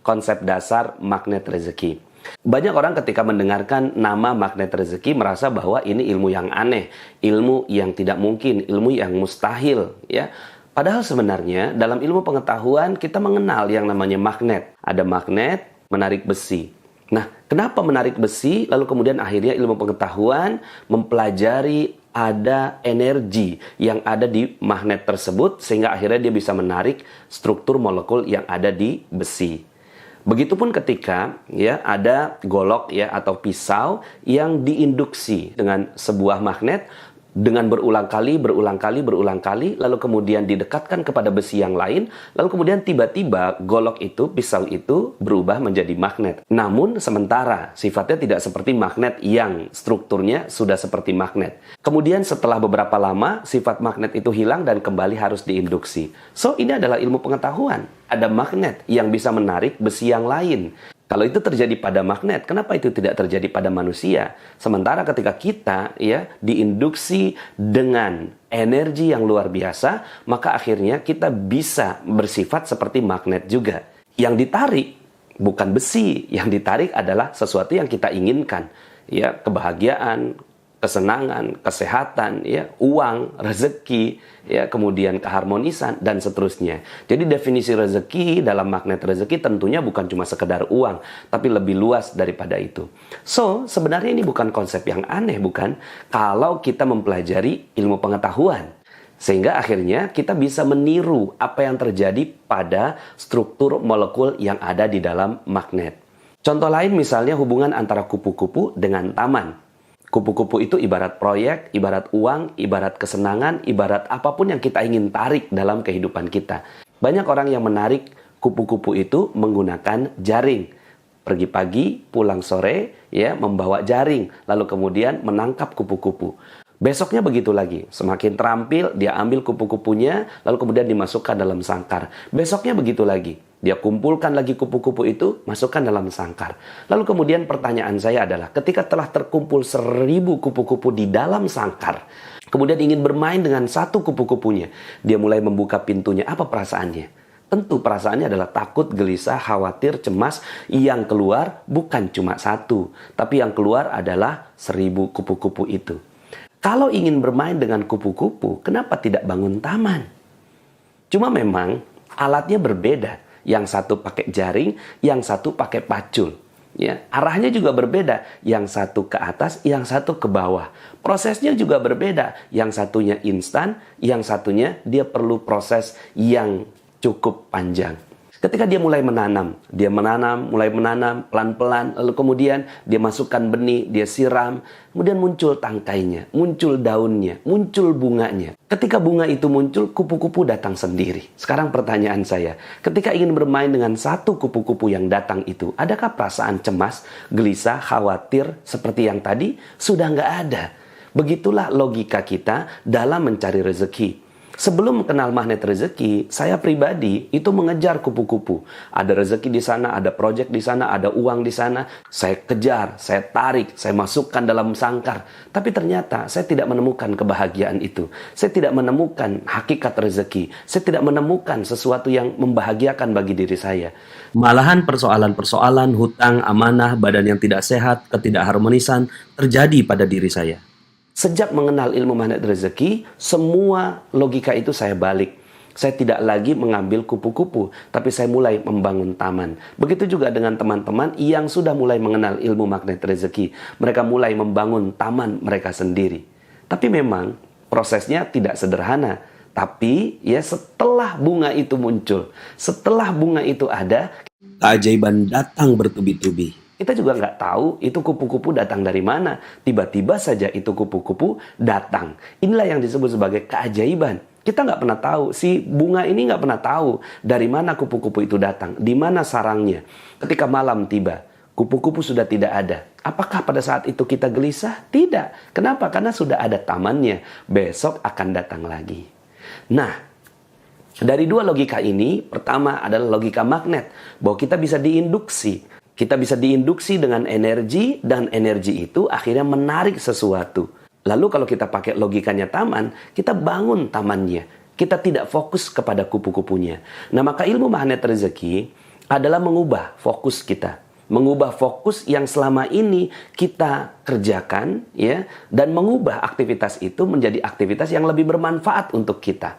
konsep dasar magnet rezeki. Banyak orang ketika mendengarkan nama magnet rezeki merasa bahwa ini ilmu yang aneh, ilmu yang tidak mungkin, ilmu yang mustahil, ya. Padahal sebenarnya dalam ilmu pengetahuan kita mengenal yang namanya magnet. Ada magnet menarik besi. Nah, kenapa menarik besi? Lalu kemudian akhirnya ilmu pengetahuan mempelajari ada energi yang ada di magnet tersebut sehingga akhirnya dia bisa menarik struktur molekul yang ada di besi. Begitupun ketika ya ada golok ya atau pisau yang diinduksi dengan sebuah magnet dengan berulang kali, lalu kemudian didekatkan kepada besi yang lain, lalu kemudian tiba-tiba golok itu, pisau itu berubah menjadi magnet. Namun sementara sifatnya tidak seperti magnet yang strukturnya sudah seperti magnet. Kemudian setelah beberapa lama sifat magnet itu hilang dan kembali harus diinduksi. So ini adalah ilmu pengetahuan. Ada magnet yang bisa menarik besi yang lain. Kalau itu terjadi pada magnet, kenapa itu tidak terjadi pada manusia? Sementara ketika kita ya diinduksi dengan energi yang luar biasa, maka akhirnya kita bisa bersifat seperti magnet juga. Yang ditarik bukan besi, yang ditarik adalah sesuatu yang kita inginkan, ya, kebahagiaan, kesenangan, kesehatan, ya, uang, rezeki, ya, kemudian keharmonisan dan seterusnya. Jadi definisi rezeki dalam magnet rezeki tentunya bukan cuma sekedar uang, tapi lebih luas daripada itu. So, sebenarnya ini bukan konsep yang aneh, bukan? Kalau kita mempelajari ilmu pengetahuan, sehingga akhirnya kita bisa meniru apa yang terjadi pada struktur molekul yang ada di dalam magnet. Contoh lain misalnya hubungan antara kupu-kupu dengan taman. Kupu-kupu itu ibarat proyek, ibarat uang, ibarat kesenangan, ibarat apapun yang kita ingin tarik dalam kehidupan kita. Banyak orang yang menarik kupu-kupu itu menggunakan jaring. Pergi pagi, pulang sore, ya, membawa jaring, lalu kemudian menangkap kupu-kupu. Besoknya begitu lagi, semakin terampil, dia ambil kupu-kupunya, lalu kemudian dimasukkan dalam sangkar. Besoknya begitu lagi. Dia kumpulkan lagi kupu-kupu itu, masukkan dalam sangkar. Lalu kemudian pertanyaan saya adalah, ketika telah terkumpul 1000 kupu-kupu di dalam sangkar, kemudian ingin bermain dengan satu kupu-kupunya, dia mulai membuka pintunya, apa perasaannya? Tentu perasaannya adalah takut, gelisah, khawatir, cemas. Yang keluar bukan cuma satu, tapi yang keluar adalah 1000 kupu-kupu itu. Kalau ingin bermain dengan kupu-kupu, kenapa tidak bangun taman? Cuma memang alatnya berbeda. Yang satu pakai jaring, yang satu pakai pacul. Ya, arahnya juga berbeda. Yang satu ke atas, yang satu ke bawah. Prosesnya juga berbeda. Yang satunya instan, yang satunya dia perlu proses yang cukup panjang. Ketika dia mulai menanam, mulai menanam pelan-pelan, lalu kemudian dia masukkan benih, dia siram, kemudian muncul tangkainya, muncul daunnya, muncul bunganya. Ketika bunga itu muncul, kupu-kupu datang sendiri. Sekarang pertanyaan saya, ketika ingin bermain dengan satu kupu-kupu yang datang itu, adakah perasaan cemas, gelisah, khawatir seperti yang tadi? Sudah nggak ada. Begitulah logika kita dalam mencari rezeki. Sebelum kenal magnet rezeki, saya pribadi itu mengejar kupu-kupu. Ada rezeki di sana, ada proyek di sana, ada uang di sana. Saya kejar, saya tarik, saya masukkan dalam sangkar. Tapi ternyata saya tidak menemukan kebahagiaan itu. Saya tidak menemukan hakikat rezeki. Saya tidak menemukan sesuatu yang membahagiakan bagi diri saya. Malahan persoalan-persoalan, hutang, amanah, badan yang tidak sehat, ketidakharmonisan terjadi pada diri saya. Sejak mengenal ilmu magnet rezeki, semua logika itu saya balik. Saya tidak lagi mengambil kupu-kupu, tapi saya mulai membangun taman. Begitu juga dengan teman-teman yang sudah mulai mengenal ilmu magnet rezeki. Mereka mulai membangun taman mereka sendiri. Tapi memang prosesnya tidak sederhana. Tapi ya setelah bunga itu muncul, setelah bunga itu ada, keajaiban datang bertubi-tubi. Kita juga nggak tahu itu kupu-kupu datang dari mana. Tiba-tiba saja itu kupu-kupu datang. Inilah yang disebut sebagai keajaiban. Kita nggak pernah tahu. Si bunga ini nggak pernah tahu dari mana kupu-kupu itu datang. Di mana sarangnya. Ketika malam tiba, kupu-kupu sudah tidak ada. Apakah pada saat itu kita gelisah? Tidak. Kenapa? Karena sudah ada tamannya. Besok akan datang lagi. Nah, dari dua logika ini, pertama adalah logika magnet. Bahwa kita bisa diinduksi. Kita bisa diinduksi dengan energi, dan energi itu akhirnya menarik sesuatu. Lalu kalau kita pakai logikanya taman, kita bangun tamannya. Kita tidak fokus kepada kupu-kupunya. Nah, maka ilmu magnet rezeki adalah mengubah fokus kita. Mengubah fokus yang selama ini kita kerjakan, ya, dan mengubah aktivitas itu menjadi aktivitas yang lebih bermanfaat untuk kita.